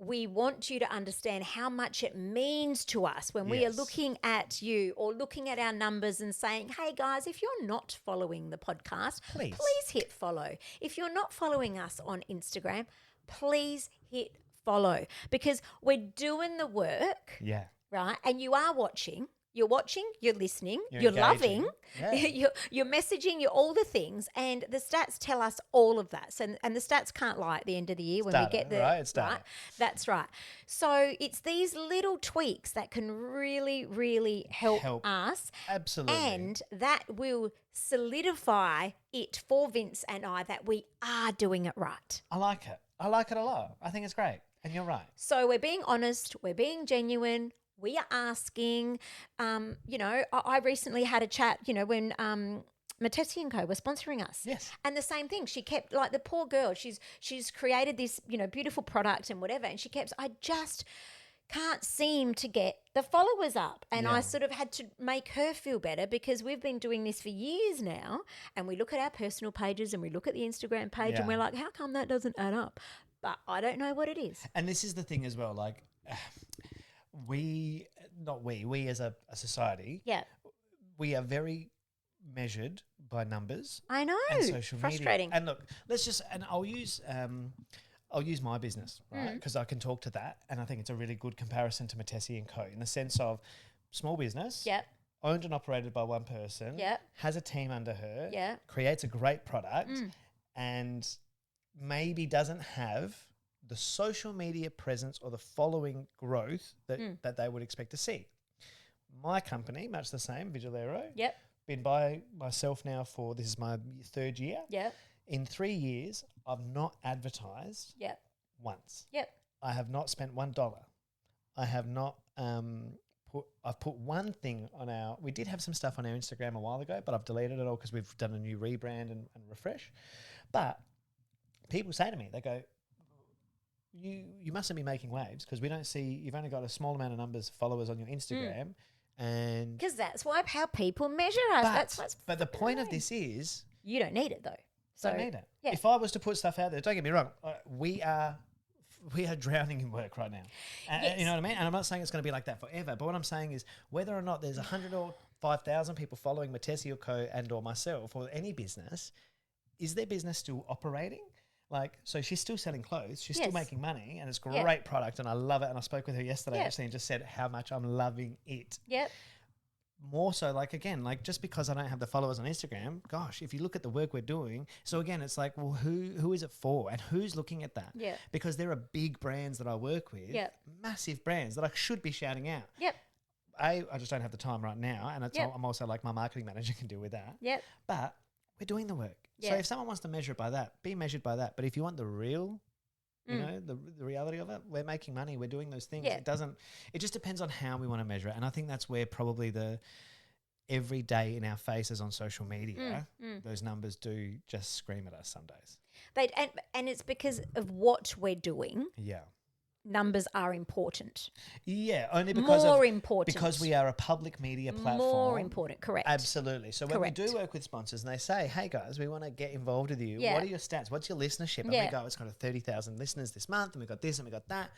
we want you to understand how much it means to us when we are
Yes.
looking at you or looking at our numbers and saying, hey guys, if you're not following the podcast,
Please.
hit follow. If you're not following us on Instagram, please hit follow because we're doing the work,
Yeah.
right? And you are watching. You're watching, you're listening,
You're
you're
engaging.
loving,
Yeah.
you're messaging, you're all the things, and the stats tell us all of that. So, and the stats can't lie at the end of the year when
Data,
we get the
right? It's data.
That's right. So it's these little tweaks that can really, really help us,
Absolutely.
and that will solidify it for Vince and I that we are doing it right.
I like it. I like it a lot. I think it's great. And you're right.
So we're being honest, we're being genuine, we are asking. I recently had a chat, when Matessi & Co. were sponsoring us.
Yes.
And the same thing, she kept, like the poor girl, she's created this, beautiful product and whatever, and she kept, I just can't seem to get the followers up. And I
Yeah.
sort of had to make her feel better because we've been doing this for years now, and we look at our personal pages and we look at the Instagram page and
Yeah.
we're like, how come that doesn't add up? But I don't know what it is.
And this is the thing as well, like we as a society,
Yeah.
we are very measured by numbers
I know.
and social
Frustrating.
media. And look, I'll use my business, right? Because I can talk to that, and I think it's a really good comparison to Matessi & Co. in the sense of small business,
Yep.
owned and operated by one person,
Yep.
has a team under her,
Yep.
creates a great product, and maybe doesn't have the social media presence or the following growth that they would expect to see. My company, much the same, Vigilero,
Yep.
been by myself now for, this is my third year.
Yep.
In 3 years, I've not advertised
Yep.
once.
Yep.
I have not spent $1. I have not I've put one thing on we did have some stuff on our Instagram a while ago, but I've deleted it all because we've done a new rebrand and refresh. But people say to me, they go, you mustn't be making waves because we don't see, you've only got a small amount of numbers of followers on your Instagram. And
Because that's how people measure us. That's what's
but the point of
annoying.
this is,
You don't need it though. So
Don't need it.
yeah.
If I was to put stuff out there, don't get me wrong, we are drowning in work right now.
Yes.
You know what I mean? And I'm not saying it's going to be like that forever, but what I'm saying is whether or not there's 100 or 5,000 people following Matesi or Co and or myself or any business, is their business still operating? Like, so she's still selling clothes, she's still
Yes.
making money, and it's
Yeah.
great product, and I love it. And I spoke with her yesterday
Yeah.
actually and just said how much I'm loving it.
Yep.
More so, like, again, like, just because I don't have the followers on Instagram, gosh, if you look at the work we're doing, so again, it's like, well, who is it for, and who's looking at that?
Yeah.
Because there are big brands that I work with,
Yep.
massive brands that I should be shouting out.
Yep.
I just don't have the time right now, and
Yep.
I'm also like my marketing manager can deal with that.
Yep.
But we're doing the work. So
Yeah.
if someone wants to measure it by that, be measured by that. But if you want the real, you
Mm.
know, the reality of it, we're making money, we're doing those things.
Yeah.
It just depends on how we want to measure it. And I think that's where probably the every day in our faces on social media, those numbers do just scream at us some days.
And it's because of what we're doing.
Yeah.
Numbers are important.
Yeah, only because
More important.
because we are a public media platform.
More important, correct.
Absolutely. So when
Correct.
we do work with sponsors and they say, hey guys, we want to get involved with you.
Yeah.
What are your stats? What's your listenership? And
Yeah.
we go, it's got a 30,000 listeners this month and we got this and we got that.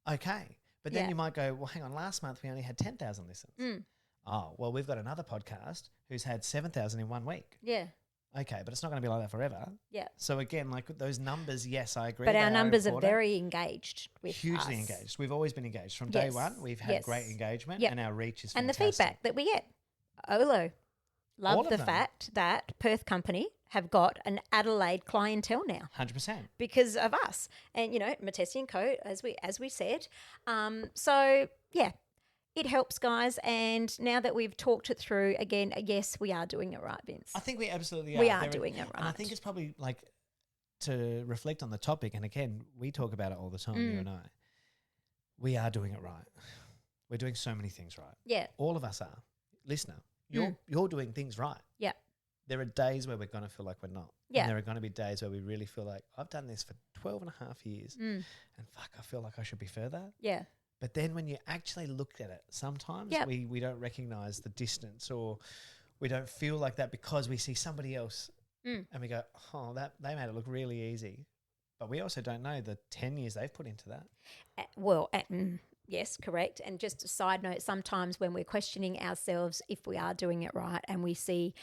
Okay. But then
Yeah.
you might go, well, hang on, last month we only had 10,000 listens.
Mm.
Oh, well, we've got another podcast who's had 7,000 in 1 week.
Yeah.
Okay, but it's not going to be like that forever.
Yeah.
So again, like those numbers, yes, I agree.
But
they
our numbers are
important.
very engaged with
Hugely
us.
engaged. We've always been engaged. From day
Yes.
one, we've had
Yes.
great engagement
Yep.
and our reach is
And the
fantastic.
feedback that we get. Olo.
All
Love
of
the
them.
fact that Perth Company have got an Adelaide clientele now
100%.
because of us. And, you know, Matesi and Co, as we said. So, yeah, it helps, guys. And now that we've talked it through, again, yes, we are doing it right, Vince.
I think we absolutely are.
We are
There
doing it
And I think
right.
it's probably like to reflect on the topic. And again, we talk about it all the time, you and I. We are doing it right. We're doing so many things right.
Yeah.
All of us are. Listener, you're doing things right.
Yeah.
There are days where we're going to feel like we're not.
Yeah.
And there are going to be days where we really feel like, I've done this for 12 and a half years and fuck, I feel like I should be further.
Yeah.
But then when you actually look at it, sometimes
Yep.
we don't recognize the distance or we don't feel like that because we see somebody else and we go, oh, that they made it look really easy. But we also don't know the 10 years they've put into that.
Yes, correct. And just a side note, sometimes when we're questioning ourselves if we are doing it right and we see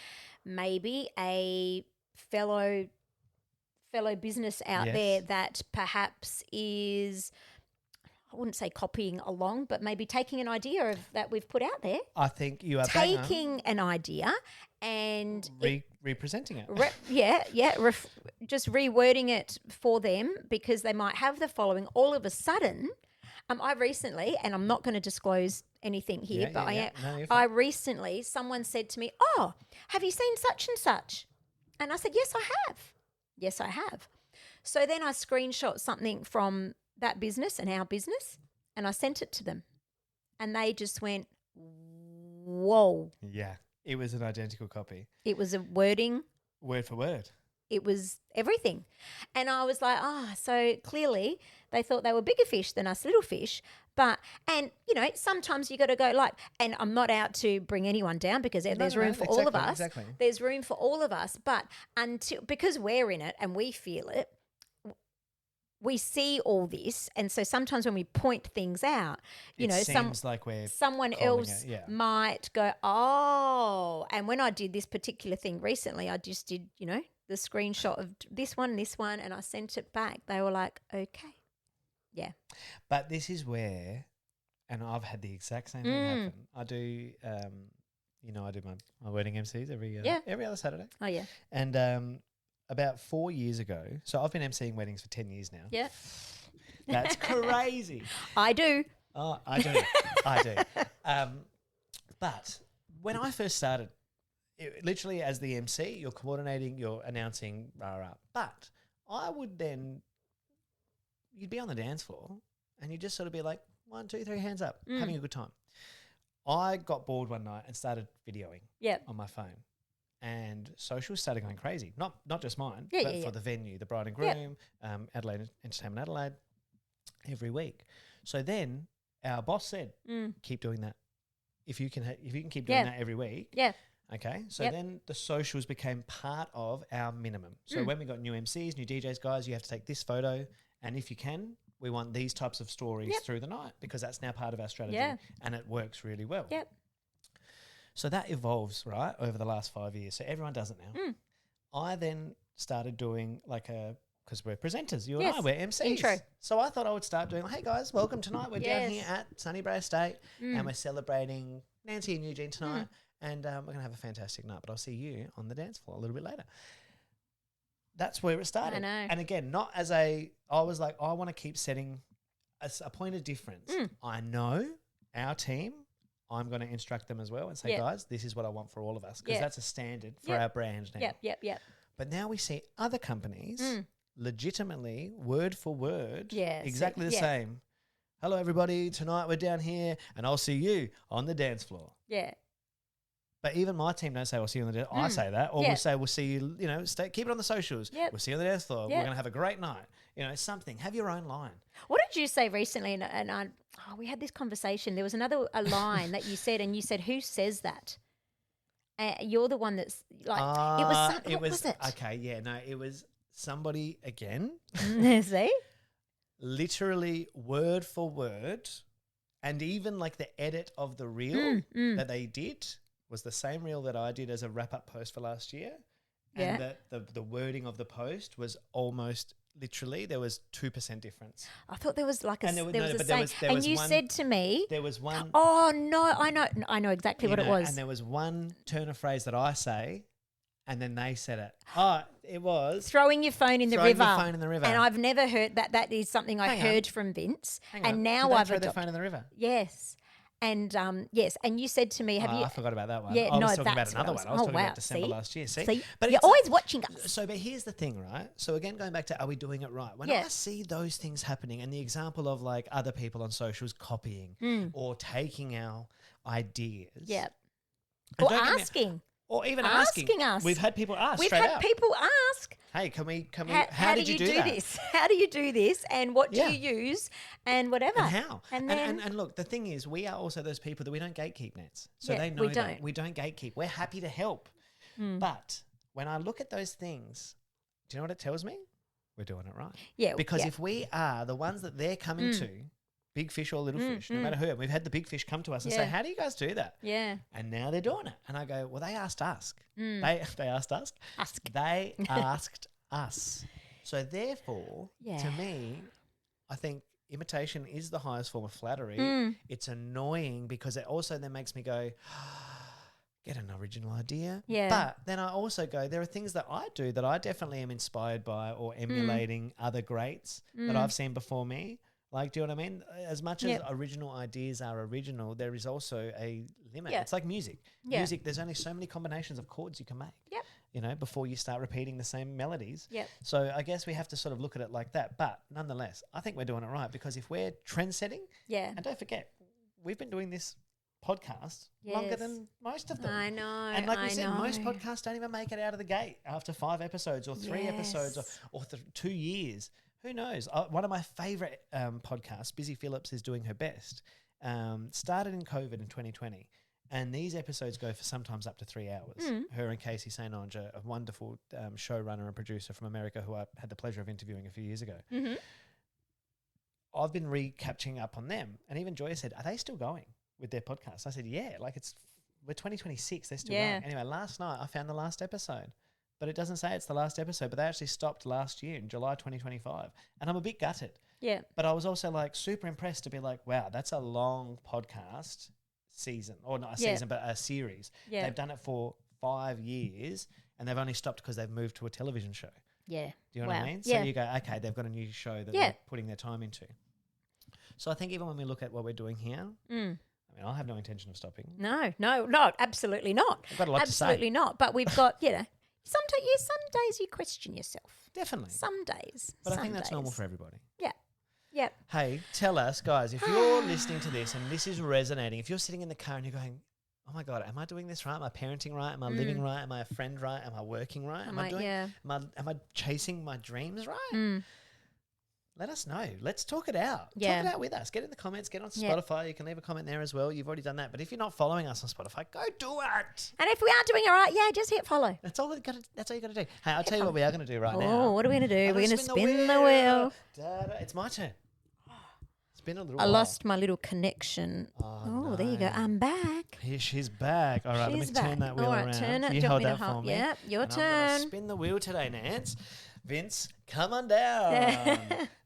maybe a fellow business out
Yes.
there that perhaps is, I wouldn't say copying along, but maybe taking an idea of that we've put out there,
I think you are bang on
taking an idea and
representing it.
just rewording it for them because they might have the following. All of a sudden, I recently, and I'm not going to disclose anything here,
Yeah,
but
yeah, yeah. No, you're
I
fine.
recently, someone said to me, "Oh, have you seen such and such?" And I said, "Yes, I have. Yes, I have." So then I screenshot something from that business and our business, and I sent it to them, and they just went, "Whoa!"
Yeah. It was an identical copy,
It was a wording.
word for word.
It was everything. And I was like, so clearly they thought they were bigger fish than us little fish. And you know, sometimes you got to go like, and I'm not out to bring anyone down because there's
no,
room for all of
exactly,
us.
exactly.
There's room for all of us. But because we're in it and we feel it, we see all this. And so sometimes when we point things out,
It
know,
seems like we're
someone
calling
else
it, yeah.
might go, oh. And when I did this particular thing recently, I just did, you know, the screenshot of this one, and I sent it back. They were like, okay. Yeah.
But this is where, and I've had the exact same thing happen. I do, I do my wedding MCs every other Saturday.
Oh, yeah.
And about 4 years ago, so I've been MCing weddings for 10 years now.
Yeah.
That's crazy.
I do.
Oh, I do. I do. But when I first started, literally as the MC, you're coordinating, you're announcing, rah, rah. But I would then, you'd be on the dance floor and you'd just sort of be like, 1, 2, 3, hands up, having a good time. I got bored one night and started videoing
Yeah.
on my phone. And social started going crazy. Not just mine,
Yeah,
but
yeah,
for
yeah.
the venue, the bride and
Yeah.
groom, Adelaide Entertainment Adelaide, every week. So then our boss said, keep doing that. If you can keep doing
Yeah.
that every week.
Yeah.
Okay, so
Yep.
then the socials became part of our minimum. So when we got new MCs, new DJs, guys, you have to take this photo, and if you can, we want these types of stories
Yep.
through the night because that's now part of our strategy,
Yeah.
and it works really well.
Yep.
So that evolves, right, over the last 5 years. So everyone does it now. I then started doing because we're presenters, you and I,
Yes,
we're MCs.
intro.
So I thought I would start doing, hey guys, welcome tonight. We're down here
Yes.
at Sunnybrow Estate and we're celebrating Nancy and Eugene tonight. And we're going to have a fantastic night, but I'll see you on the dance floor a little bit later. That's where it started.
I know.
And again, I was like, I want to keep setting a point of difference. I know our team, I'm going to instruct them as well and say,
Yep.
guys, this is what I want for all of us because
Yep.
that's a standard for
Yep.
our brand now.
Yep.
But now we see other companies legitimately, word for word,
Yeah,
exactly the
yeah.
same. Hello, everybody. Tonight we're down here and I'll see you on the dance floor.
Yeah.
But even my team don't say, we'll see you on the dance. I say that. Or
Yeah.
we'll say, we'll see you, keep it on the socials.
Yep.
We'll see you on the dance floor. We're
Yep.
going to have a great night. Something. Have your own line.
What did you say recently? We had this conversation. There was a line that you said, and you said, "Who says that?" You're the one that's like. It was. What was it?
Okay, yeah, no, it was somebody again,
See?
literally word for word, and even like the edit of the reel that they did was the same reel that I did as a wrap-up post for last year.
Yeah.
And that the wording of the post was almost literally, there was 2% difference.
I thought there was like a.
And there was-
there
no,
was a
but there
saying,
was- there
and
was
you
one-
said to me,
There was one.
"Oh no, I know exactly what it was."
And there was one turn of phrase that I say, and then they said it. Oh, it was
Throwing your phone in the
throwing
river.
your phone in the river.
And I've never heard that. That is something I
Hang on.
heard from Vince,
Hang
and
on.
now
Did they
I've
throw their
adopted.
phone in the river.
Yes, and yes, and you said to me, "Have you?"
I forgot about that one.
Yeah,
I was
no,
talking about
that's what
another
I was-
one. I was
oh,
talking
wow.
about December
See?
last year. See,
See,
but
you're
it's
always watching us.
So, but here's the thing, right? So again, going back to, are we doing it right? When
Yeah.
I see those things happening, and the example of like other people on socials copying or taking our ideas,
Yeah.
and
Or
don't get me-
asking.
or even
Asking us.
We've had people ask
We've
straight
had
out,
people ask,
"Hey, can we?
how
did
do you
do
do
that?
this? How do you do this? And what do
Yeah.
you use? And whatever.
And how?
And
And,
then,
and look, the thing is, we are also those people that we don't gatekeep, Nets. So
Yeah,
they know
we
that.
don't. Hmm.
We don't gatekeep. We're happy to help. But when I look at those things, do you know what it tells me? We're doing it right.
yeah,
Because
yeah.
if we are the ones that they're coming to, big fish or little fish, no matter who, and we've had the big fish come to us and say,
Yeah.
how do you guys do that?
yeah,
And now they're doing it. And I go, well, they asked us. They asked us.
ask.
They asked us. So therefore,
Yeah.
to me, I think imitation is the highest form of flattery.
Mm.
It's annoying because it also then makes me go, get an original idea.
Yeah.
But then I also go, there are things that I do that I definitely am inspired by or emulating other greats that I've seen before me. Like, do you know what I mean? As much as
Yep.
original ideas are original, there is also a limit.
Yeah.
It's like music.
Yeah.
Music, there's only so many combinations of chords you can make.
Yep.
Before you start repeating the same melodies.
Yep.
So I guess we have to sort of look at it like that. But nonetheless, I think we're doing it right because if we're trend setting,
Yeah.
and don't forget, we've been doing this podcast longer
Yes.
than most of them.
I know.
And like we
I
said,
know.
most podcasts don't even make it out of the gate after 5 episodes or 3 episodes
Yes.
or 2 years. Who knows? One of my favorite podcasts, Busy Phillips is Doing Her Best, started in COVID in 2020. And these episodes go for sometimes up to 3 hours. Her and Casey St. Ange, a wonderful showrunner and producer from America who I had the pleasure of interviewing a few years ago.
Mm-hmm.
I've been recapturing up on them. And even Joya said, are they still going with their podcast? I said, yeah, we're 2026, they're still
Yeah.
going. Anyway, last night I found the last episode. But it doesn't say it's the last episode, but they actually stopped last year in July 2025. And I'm a bit gutted.
Yeah.
But I was also like super impressed to be like, wow, that's a long podcast season, or not a
Yeah.
season, but a series.
Yeah.
They've done it for 5 years and they've only stopped because they've moved to a television show.
Yeah.
Do you know what I
Wow.
mean?
Yeah.
So you go, okay, they've got a new show that
Yeah.
they're putting their time into. So I think even when we look at what we're doing here, I mean, I have no intention of stopping.
No, absolutely not.
I've got a lot to say.
Absolutely not. But we've got, some days you question yourself.
Definitely.
Some days.
But I
some
think that's normal
days.
for everybody.
Yeah. Yep.
Hey, tell us, guys, if you're listening to this and this is resonating, if you're sitting in the car and you're going, oh my God, am I doing this right? Am I parenting right? Am I living right? Am I a friend right? Am I working right? Am I
Yeah.
am I chasing my dreams right? let us know. Let's talk it out.
Yeah.
Talk it out with us. Get in the comments. Get on
Yeah.
Spotify. You can leave a comment there as well. You've already done that. But if you're not following us on Spotify, go do it.
And if we aren't doing it right, yeah, just hit follow.
That's all you got to do. Hey, I'll tell you what we are going to do right
Oh,
now.
what are we going to do?
I'm
We're
gonna
going to spin the wheel.
Da-da. It's my turn. It's been a little
I
while.
lost my little connection.
Oh,
There you go.
no.
I'm back.
Here she's back. All right,
She's
let me turn
back.
that wheel
All right,
around.
turn it.
You
Do you
hold
want me
that
to
for
hold-
me.
Yep, your
And I'm gonna
turn.
spin the wheel today, Nance. Vince, come on down.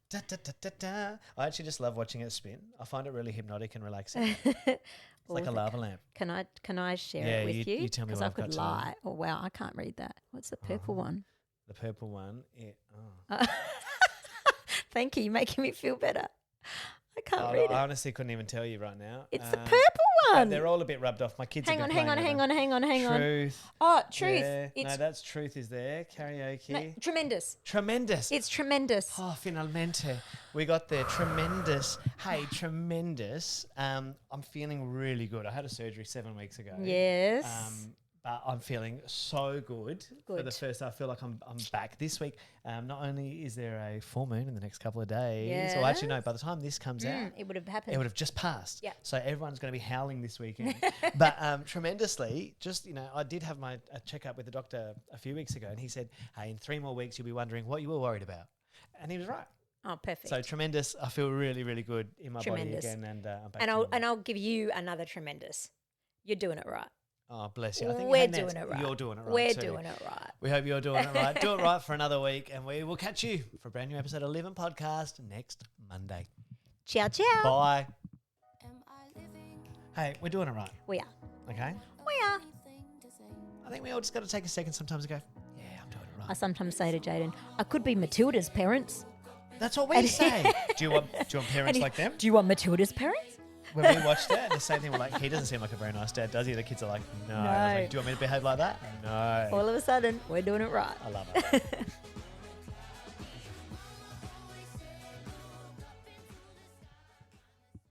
Da, da, da, da, da. I actually just love watching it spin. I find it really hypnotic and relaxing. It's like a lava lamp.
Can I share
Yeah,
it with
you
you?
tell me
Because
what
I
I've got
could
to
lie. Oh wow, I can't read that. What's the purple one?
The purple one. Oh.
Thank you. You're making me feel better. I can't
I
read it.
honestly couldn't even tell you right now.
It's the purple one.
They're all a bit rubbed off. My kids
Hang
have
on,
been
hang on,
playing
hang
with
on,
them.
hang on, hang on.
Truth.
Oh, truth.
Yeah.
It's
No, that's truth is there. Karaoke.
no, tremendous.
Tremendous.
It's tremendous.
Oh, finalmente. We got there. Tremendous. Hey, tremendous. I'm feeling really good. I had a surgery 7 weeks ago.
Yes.
But I'm feeling so good. For the
Good.
first, I feel like I'm back this week. Not only is there a full moon in the next couple of days, or actually no, by the time this comes out,
It would have happened.
it would have just passed.
Yeah.
So everyone's going to be howling this weekend. But tremendously, just, I did have a checkup with the doctor a few weeks ago, and he said, hey, in 3 more weeks, you'll be wondering what you were worried about. And he was right.
Oh, perfect.
So tremendous. I feel really, really good in my
Tremendous.
body again. And I'm back
and
to
I'll
normal.
and I'll give you another tremendous. You're doing it right.
Oh, bless you. I think
We're
hey, Nance,
doing it right.
You're doing it right
We're
too.
doing it right.
We hope you're doing it right. Do it right for another week, and we will catch you for a brand new episode of Live and Podcast next Monday.
Ciao, ciao.
Bye.
Am I living
Hey, we're doing it right,
We are.
okay?
We are.
anything to say?
I think we all just got to take a second sometimes and go, yeah, I'm doing it
I
right.
sometimes say to Jaden, I could be Matilda's parents.
That's what we say. Do you want parents like them?
Do you want Matilda's parents?
When we watched it, the same thing, we're like, he doesn't seem like a very nice dad, does he? The kids are like, no. I was
No.
like, do you want me to behave like that? No.
All of a sudden, we're doing it right.
I love it.